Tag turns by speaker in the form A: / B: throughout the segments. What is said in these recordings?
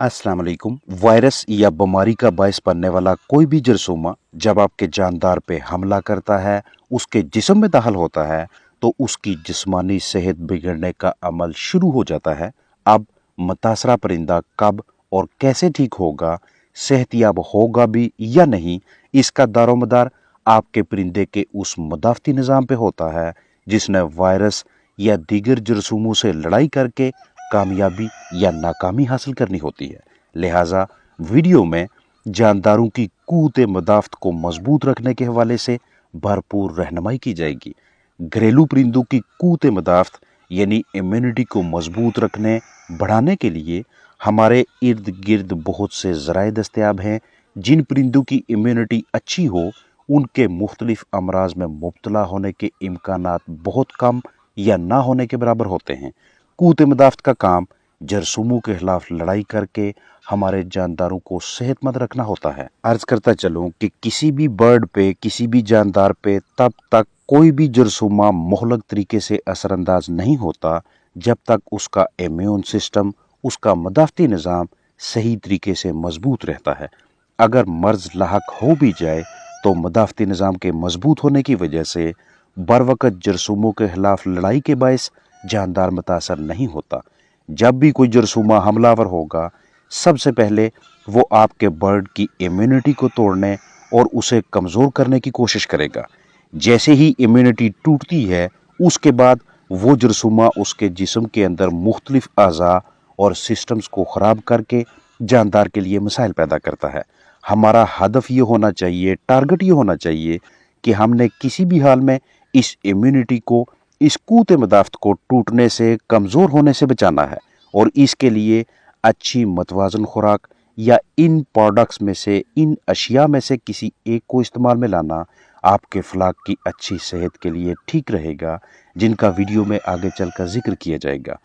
A: अस्सलाम वालेकुम। वायरस या बीमारी का बायस बनने वाला कोई भी जरासीम जब आपके जानदार पे हमला करता है, उसके जिस्म में दाखिल होता है, तो उसकी जिस्मानी सेहत बिगड़ने का अमल शुरू हो जाता है। अब मुतासरा परिंदा कब और कैसे ठीक होगा, सेहतयाब होगा भी या नहीं, इसका दारोमदार आपके परिंदे के उस मुदाफ़ती निज़ाम पे होता है जिसने वायरस या दीगर जरासीमों से लड़ाई करके कामयाबी या नाकामी हासिल करनी होती है। लिहाजा वीडियो में जानदारों की क़ुव्वत मदाफ़त को मजबूत रखने के हवाले से भरपूर रहनुमाई की जाएगी। घरेलू परिंदों की क़ुव्वत मदाफ़त यानी इम्यूनिटी को मजबूत रखने बढ़ाने के लिए हमारे इर्द गिर्द बहुत से ज़राए दस्तयाब हैं। जिन परिंदों की इम्यूनिटी अच्छी हो, उनके मुख्तलिफ अमराज में मुब्तला होने के इम्कानात बहुत कम या ना होने के बराबर होते हैं। क़ुव्वत मदाफ़त का काम जरासीमों के खिलाफ लड़ाई करके हमारे जानदारों को सेहतमंद रखना होता है। अर्ज करता चलूँ कि किसी भी बर्ड पे, किसी भी जानदार पे तब तक कोई भी जरासीमा मुहलक तरीके से असरअंदाज नहीं होता जब तक उसका इम्यून सिस्टम, उसका मदाफ़ती निज़ाम सही तरीके से मजबूत रहता है। अगर मर्ज लाहक हो भी जाए तो मदाफ़ती निज़ाम के मजबूत होने की वजह से बरवक़्त जरासीमों के खिलाफ लड़ाई के बायस जानदार मुतासर नहीं होता। जब भी कोई जरासीमा हमलावर होगा, सबसे पहले वो आपके बर्ड की इम्यूनिटी को तोड़ने और उसे कमज़ोर करने की कोशिश करेगा। जैसे ही इम्यूनिटी टूटती है, उसके बाद वो जरासीमा उसके जिस्म के अंदर मुख्तलिफ अज़ा और सिस्टम्स को ख़राब करके जानदार के लिए मसाइल पैदा करता है। हमारा हदफ ये होना चाहिए, टारगेट ये होना चाहिए कि हमने किसी भी हाल में इस इम्यूनिटी को, इस क़ुव्वत मदाफ़त को टूटने से, कमज़ोर होने से बचाना है। और इसके लिए अच्छी मतवाज़न खुराक या इन प्रोडक्ट्स में से, इन अशिया में से किसी एक को इस्तेमाल में लाना आपके फ्लाक की अच्छी सेहत के लिए ठीक रहेगा, जिनका वीडियो में आगे चलकर जिक्र किया जाएगा।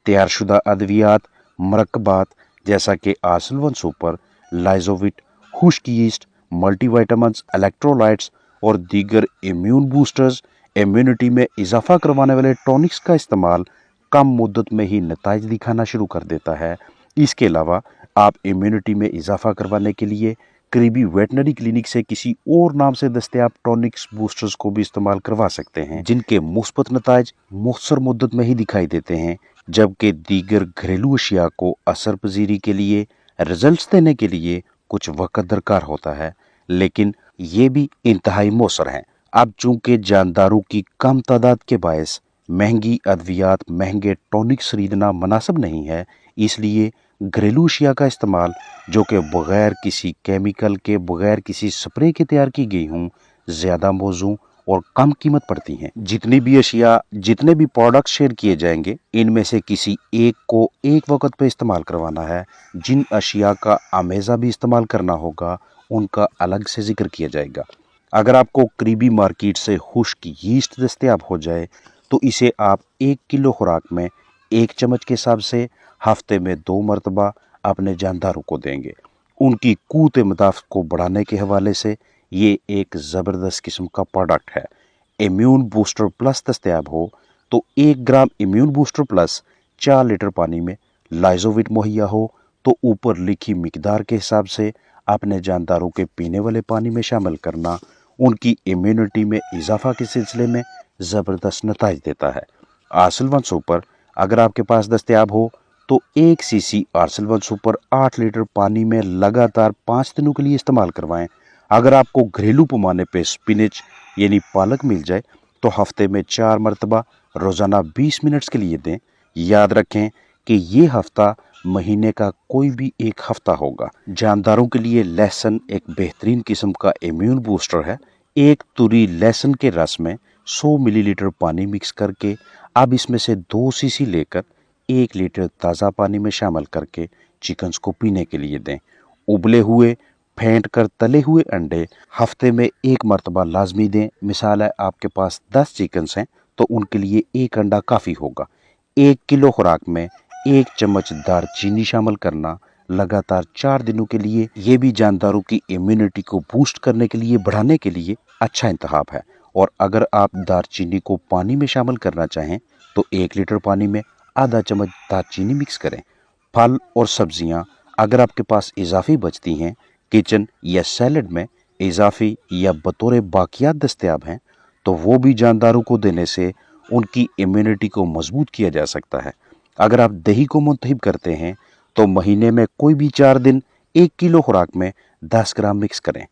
A: तैयारशुदा अद्वियात, मरकबात जैसा कि आर्सलवन सुपर, लाइजोविट, खुश्क यीस्ट, मल्टीविटामिन्स, इलेक्ट्रोलाइट्स और दीगर इम्यून बूस्टर्स, इम्यूनिटी में इजाफा करवाने वाले टॉनिक्स का इस्तेमाल कम मुद्दत में ही नताइज दिखाना शुरू कर देता है। इसके अलावा आप इम्यूनिटी में इजाफा करवाने के लिए करीबी वेटनरी क्लिनिक से किसी और नाम से दस्तयाब टॉनिक्स बूस्टर्स को भी इस्तेमाल करवा सकते हैं, जिनके मुस्बत नताइज मुख्तसर मुद्दत में ही दिखाई देते हैं, जबकि दीगर घरेलू अशिया को असर पजीरी के लिए, रिजल्ट्स देने के लिए कुछ वक्त दरकार होता है, लेकिन ये भी इंतहाई मौसर हैं। अब चूंकि जानदारों की कम तादाद के बायस महंगी अद्वियात, महंगे टॉनिक्स खरीदना मुनासिब नहीं है, इसलिए घरेलू अशिया का इस्तेमाल जो कि बग़ैर किसी केमिकल के, बग़ैर किसी स्प्रे के तैयार की गई हों, ज़्यादा मौजू और कम कीमत पड़ती हैं। जितनी भी अशिया, जितने भी प्रोडक्ट्स शेयर किए जाएंगे, इनमें से किसी एक को एक वक्त पे इस्तेमाल करवाना है। जिन अशिया का आमेज़ा भी इस्तेमाल करना होगा, उनका अलग से जिक्र किया जाएगा। अगर आपको करीबी मार्केट से खुश्क यीस्ट दस्तयाब हो जाए तो इसे आप 1 किलो खुराक में 1 चम्मच के हिसाब से हफ्ते में 2 मरतबा अपने जानदारों को देंगे। उनकी क़ुव्वत मदाफ़त को बढ़ाने के हवाले से ये एक ज़बरदस्त किस्म का प्रोडक्ट है। इम्यून बूस्टर प्लस दस्तयाब हो तो 1 ग्राम इम्यून बूस्टर प्लस 4 लीटर पानी में, लाइजोविट मुहैया हो तो ऊपर लिखी मिकदार के हिसाब से अपने जानदारों के पीने वाले पानी में शामिल करना उनकी इम्यूनिटी में इजाफा के सिलसिले में ज़बरदस्त नताइज देता है। आर्सलवन सुपर अगर आपके पास दस्तयाब हो तो 1 सीसी आर्सलवन सुपर 8 लीटर पानी में लगातार 5 दिनों के लिए इस्तेमाल करवाएं। अगर आपको घरेलू पैमाने पे स्पिनच यानी पालक मिल जाए तो हफ्ते में 4 मरतबा रोज़ाना 20 मिनट्स के लिए दें। याद रखें कि ये हफ्ता महीने का कोई भी एक हफ्ता होगा। जानदारों के लिए लहसुन एक बेहतरीन किस्म का इम्यून बूस्टर है। 1 तुरी लहसुन के रस में 100 मिलीलीटर पानी मिक्स करके अब इसमें से 2 सीसी लेकर 1 लीटर ताज़ा पानी में शामिल करके चिकन्स को पीने के लिए दें। उबले हुए, फेंट कर तले हुए अंडे हफ्ते में 1 मरतबा लाजमी दें। मिसाल है, आपके पास 10 चिकन्स हैं तो उनके लिए 1 अंडा काफ़ी होगा। 1 किलो खुराक में 1 चम्मच दारचीनी शामिल करना लगातार 4 दिनों के लिए, ये भी जानदारों की इम्यूनिटी को बूस्ट करने के लिए, बढ़ाने के लिए अच्छा इंतखाब है। और अगर आप दारचीनी को पानी में शामिल करना चाहें तो 1 लीटर पानी में आधा चम्मच दारचीनी मिक्स करें। फल और सब्जियां अगर आपके पास इजाफी बचती हैं, किचन या सैलड में इजाफी या बतौर बाकियात दस्तयाब हैं, तो वो भी जानदारों को देने से उनकी इम्यूनिटी को मजबूत किया जा सकता है। अगर आप दही को मुंतखब करते हैं तो महीने में कोई भी 4 दिन 1 किलो खुराक में 10 ग्राम मिक्स करें।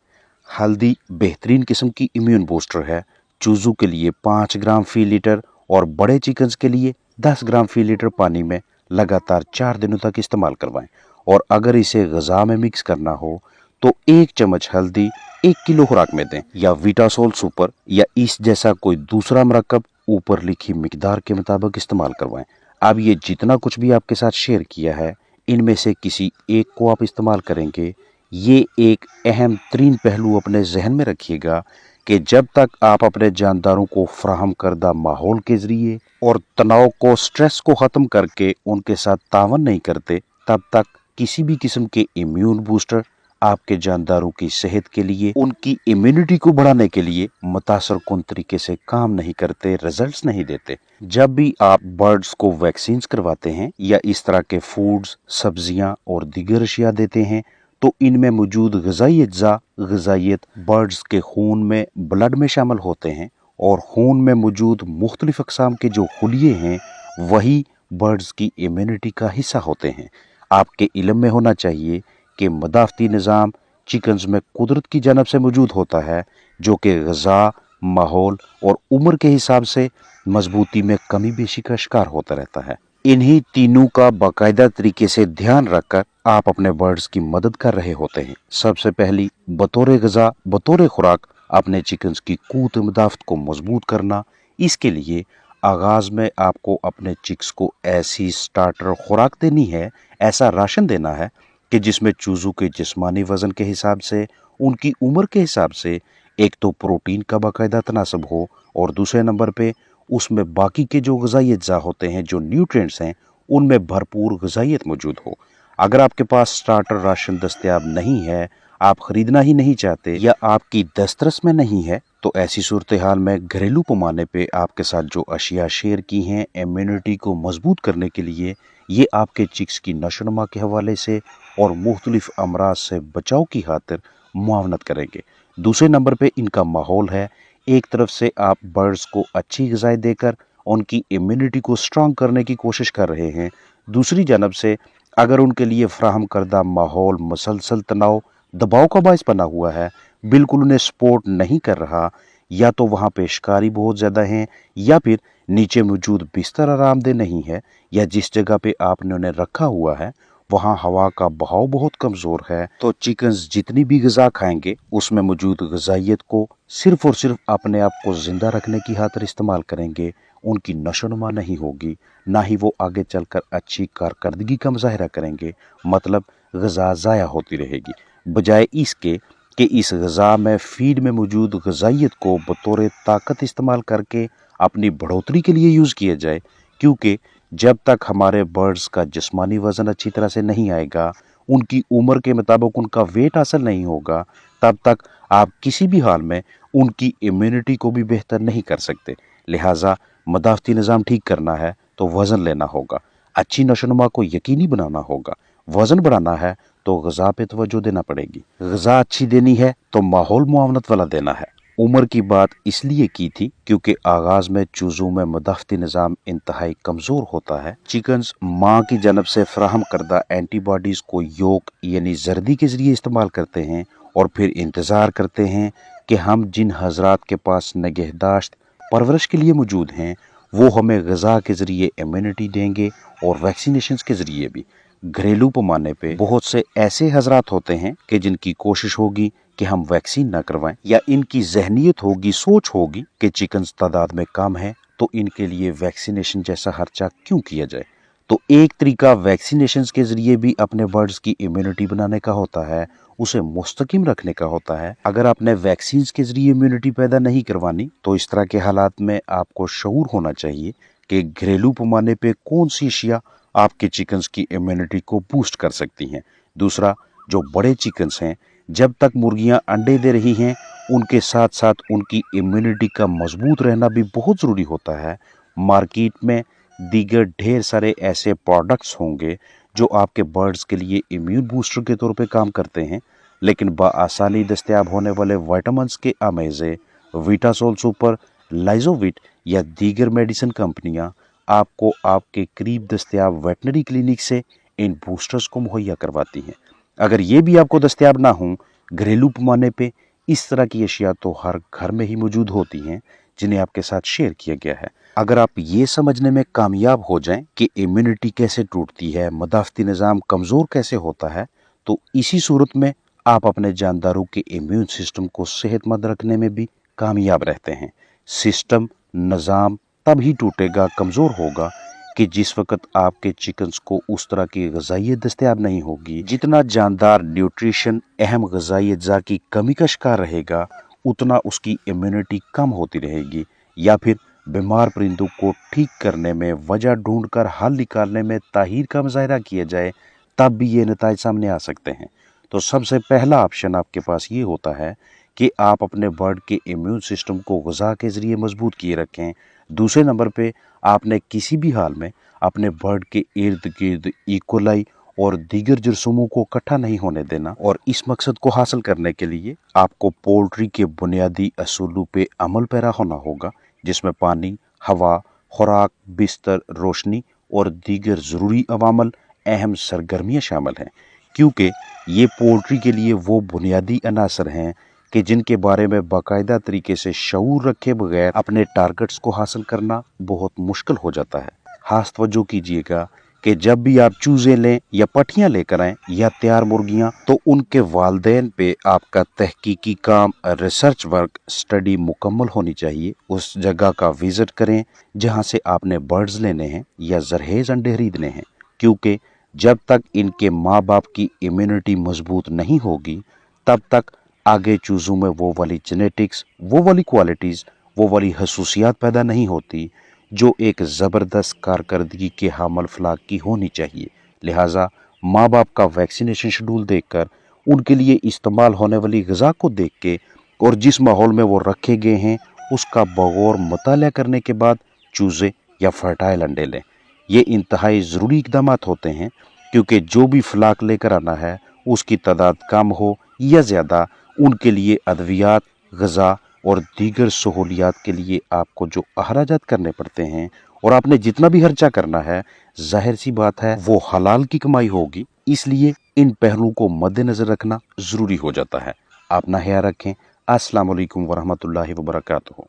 A: हल्दी बेहतरीन किस्म की इम्यून बूस्टर है। चूजू के लिए 5 ग्राम फी लीटर और बड़े चिकन्स के लिए 10 ग्राम फी लीटर पानी में लगातार 4 दिनों तक इस्तेमाल करवाएं। और अगर इसे ग़िज़ा में मिक्स करना हो तो 1 चम्मच हल्दी 1 किलो खुराक में दें, या विटासोल सुपर या इस जैसा कोई दूसरा मरकब ऊपर लिखी मिकदार के मुताबिक इस्तेमाल करवाएं। अब ये जितना कुछ भी आपके साथ शेयर किया है, इनमें से किसी एक को आप इस्तेमाल करेंगे, ये एक अहम तरीन पहलू अपने जहन में रखिएगा कि जब तक आप अपने जानदारों को फराहम करदा माहौल के जरिए और तनाव को, स्ट्रेस को ख़त्म करके उनके साथ तावन नहीं करते, तब तक किसी भी किस्म के इम्यून बूस्टर आपके जानदारों की सेहत के लिए, उनकी इम्यूनिटी को बढ़ाने के लिए मुतासर कुन तरीके से काम नहीं करते, रिजल्ट्स नहीं देते। जब भी आप बर्ड्स को वैक्सीन करवाते हैं या इस तरह के फूड्स, सब्जियां और दीगर अशिया देते हैं, तो इनमें मौजूद ग़िज़ाई अज्जा, ग़िज़ाइयत बर्ड्स के खून में, ब्लड में शामिल होते हैं, और खून में मौजूद मुख्तलिफ अक़साम के जो खुलिये हैं वही बर्ड्स की इम्यूनिटी का हिस्सा होते हैं। आपके इल्म में होना चाहिए कि मदाफ़ती निज़ाम चिकन्स में कुदरत की जानब से मौजूद होता है, जो कि ग़िज़ा, माहौल और उम्र के हिसाब से मजबूती में कमी बेशी का शिकार होता रहता है। इन्हीं तीनों का बाकायदा तरीके से ध्यान रखकर आप अपने बर्ड्स की मदद कर रहे होते हैं। सबसे पहली बतौर ग़िज़ा, बतौर खुराक अपने चिकन्स की क़ुव्वत मुदाफ़त को मजबूत करना। इसके लिए आगाज़ में आपको अपने चिक्स को ऐसी स्टार्टर खुराक देनी है, ऐसा राशन देना है कि जिसमें चूज़ों के जिस्मानी वज़न के हिसाब से, उनकी उम्र के हिसाब से एक तो प्रोटीन का बाकायदा तनासब हो, और दूसरे नंबर पे उसमें बाकी के जो ग़िज़ाई अज्जा होते हैं, जो न्यूट्रिएंट्स हैं, उनमें भरपूर ग़िज़ाइयत मौजूद हो। अगर आपके पास स्टार्टर राशन दस्तयाब नहीं है, आप ख़रीदना ही नहीं चाहते, या आपकी दस्तरस में नहीं है, तो ऐसी सूरत हाल में घरेलू पैमाने पे आपके साथ जो अशिया शेयर की हैं इम्यूनिटी को मजबूत करने के लिए, ये आपके चिक्स की नशोनुमा के हवाले से और मुख्तलिफ अमराज से बचाव की खातिर मुआवनत करेंगे। दूसरे नंबर पे इनका माहौल है। एक तरफ से आप बर्ड्स को अच्छी ग़िज़ाएँ देकर उनकी इम्यूनिटी को स्ट्रॉन्ग करने की कोशिश कर रहे हैं, दूसरी जानब से अगर उनके लिए फराहम करदा माहौल मसलसल तनाव, दबाव का बायस बना हुआ है, बिल्कुल उन्हें सपोर्ट नहीं कर रहा, या तो वहाँ पे शिकारी बहुत ज़्यादा हैं, या फिर नीचे मौजूद बिस्तर आरामदेह नहीं है, या जिस जगह पे आपने उन्हें रखा हुआ है वहाँ हवा का बहाव बहुत कमज़ोर है, तो चिकन्स जितनी भी ग़िज़ा खाएंगे उसमें मौजूद ग़िज़ाइयत को सिर्फ़ और सिर्फ अपने आप को ज़िंदा रखने की खातिर इस्तेमाल करेंगे। उनकी नशोनुमा नहीं होगी, ना ही वो आगे चलकर अच्छी कारकर्दगी का मुज़ाहरा करेंगे। मतलब ग़िज़ा ज़ाया होती रहेगी, बजाय इसके कि इस ग़िज़ा में फीड में मौजूद ग़िज़ाइयत को बतौर ताकत इस्तेमाल करके अपनी बढ़ोतरी के लिए यूज़ किया जाए। क्योंकि जब तक हमारे बर्ड्स का जिस्मानी वज़न अच्छी तरह से नहीं आएगा, उनकी उम्र के मुताबिक उनका वेट हासिल नहीं होगा, तब तक आप किसी भी हाल में उनकी इम्यूनिटी को भी बेहतर नहीं कर सकते। लिहाजा मदाफ़ती निज़ाम ठीक करना है तो वज़न लेना होगा, अच्छी नशोनुमा को यकीनी बनाना होगा। वज़न बढ़ाना है तो ग़िज़ा पे तवज्जो देना पड़ेगी। ग़िज़ा अच्छी देनी है तो माहौल मुआवनत वाला देना है। उम्र की बात इसलिए की थी क्योंकि आगाज़ में चूज़ों में मदाफ़ती निज़ाम इंतहाई कमज़ोर होता है। चिकन्स माँ की जानब से फराहम करदा एंटीबॉडीज़ को योक यानी जर्दी के ज़रिए इस्तेमाल करते हैं, और फिर इंतज़ार करते हैं कि हम जिन हज़रात के पास निगहदाश्त परवरिश के लिए मौजूद हैं वो हमें ग़िज़ा के ज़रिए इम्यूनिटी देंगे, और वैक्सीनेशंस के ज़रिए भी। घरेलू पैमाने पे बहुत से ऐसे हज़रात होते हैं कि जिनकी कोशिश होगी कि हम वैक्सीन ना करवाएं, या इनकी जहनीत होगी, सोच होगी कि चिकन्स तादाद में कम है तो इनके लिए वैक्सीनेशन जैसा खर्चा क्यों किया जाए। तो एक तरीका वैक्सीनेशंस के ज़रिए भी अपने बर्ड्स की इम्यूनिटी बनाने का होता है, उसे मुस्तकिम रखने का होता है। अगर आपने वैक्सीन्स के ज़रिए इम्यूनिटी पैदा नहीं करवानी, तो इस तरह के हालात में आपको शऊर होना चाहिए कि घरेलू पैमाने पे कौन सी अशिया आपके चिकन्स की इम्यूनिटी को बूस्ट कर सकती हैं। दूसरा, जो बड़े चिकन्स हैं, जब तक मुर्गियां अंडे दे रही हैं, उनके साथ साथ उनकी इम्यूनिटी का मजबूत रहना भी बहुत ज़रूरी होता है। मार्केट में दीगर ढेर सारे ऐसे प्रोडक्ट्स होंगे जो आपके बर्ड्स के लिए इम्यून बूस्टर के तौर पे काम करते हैं, लेकिन बआसानी दस्तयाब होने वाले विटामिन्स के अमेज़े, विटासोल सुपर, लाइजोविट या दीगर मेडिसिन कंपनियां आपको आपके करीब दस्तयाब वेटनरी क्लिनिक से इन बूस्टर्स को मुहैया करवाती हैं। अगर ये भी आपको दस्तयाब ना हो, घरेलू पैमाने पे इस तरह की अशिया तो हर घर में ही मौजूद होती हैं, जिन्हें आपके साथ शेयर किया गया है। अगर आप ये समझने में कामयाब हो जाएं कि इम्यूनिटी कैसे टूटती है, मदाफ़ती निज़ाम कमज़ोर कैसे होता है, तो इसी सूरत में आप अपने जानदारों के इम्यून सिस्टम को सेहतमंद रखने में भी कामयाब रहते हैं। सिस्टम निज़ाम तब ही टूटेगा, कमज़ोर होगा कि जिस वक्त आपके चिकन्स को उस तरह की ग़िज़ाइयत दस्तयाब नहीं होगी। जितना जानदार न्यूट्रिशन अहम ग़िज़ाई अज्जा की कमी का शिकार रहेगा, उतना उसकी इम्यूनिटी कम होती रहेगी, या फिर बीमार परिंदों को ठीक करने में, वजह ढूंढकर हल निकालने में ताहीर का मुजाहरा किया जाए, तब भी ये नताइज सामने आ सकते हैं। तो सबसे पहला ऑप्शन आपके पास ये होता है कि आप अपने बर्ड के इम्यून सिस्टम को ग़िज़ा के ज़रिए मजबूत किए रखें। दूसरे नंबर पे आपने किसी भी हाल में अपने बर्ड के इर्द गिर्द इकोलाई और दीगर जरासीमों को इकट्ठा नहीं होने देना, और इस मकसद को हासिल करने के लिए आपको पोल्ट्री के बुनियादी असूलों पे अमल पैरा होना होगा, जिसमें पानी, हवा, खुराक, बिस्तर, रोशनी और दीगर ज़रूरी अवामल अहम सरगर्मियाँ शामिल हैं, क्योंकि ये पोल्ट्री के लिए वो बुनियादी अनासर हैं कि जिनके बारे में बाकायदा तरीके से शऊर रखे बगैर अपने टारगेट्स को हासिल करना बहुत मुश्किल हो जाता है। खास तवज्जो कीजिएगा कि जब भी आप चूज़े लें या पठियाँ लेकर आएँ या तैयार मुर्गियाँ, तो उनके वालदैन पे आपका तहकीकी काम, रिसर्च वर्क, स्टडी मुकम्मल होनी चाहिए। उस जगह का विज़िट करें जहाँ से आपने बर्ड्स लेने हैं या जरहेज़ अंडे खरीदने हैं, क्योंकि जब तक इनके माँ बाप की इम्यूनिटी मजबूत नहीं होगी, तब तक आगे चूज़ों में वो वाली जेनेटिक्स, वो वाली क्वालिटीज़, वो वाली खसूसियात पैदा नहीं होती जो एक ज़बरदस्त कारकर्दगी के हामल फलाक की होनी चाहिए। लिहाजा माँ बाप का वैक्सीनेशन शेड्यूल देखकर, उनके लिए इस्तेमाल होने वाली ग़िज़ा को देख के और जिस माहौल में वो रखे गए हैं उसका बगौर मुताला करने के बाद चूज़े या फर्टाइल अंडे लें। ये इंतहाई ज़रूरी इक़दामात होते हैं, क्योंकि जो भी फलाक लेकर आना है उसकी तादाद कम हो या ज़्यादा, उनके लिए अद्वियात, ग़िज़ा और दीगर सहूलियात के लिए आपको जो अखराजात करने पड़ते हैं और आपने जितना भी खर्चा करना है, जाहिर सी बात है वो हलाल की कमाई होगी। इसलिए इन पहलुओं को मद्देनज़र रखना ज़रूरी हो जाता है। अपना ख्याल रखें। अस्सलाम वालेकुम वरहमतुल्लाहि वबरकातुहू।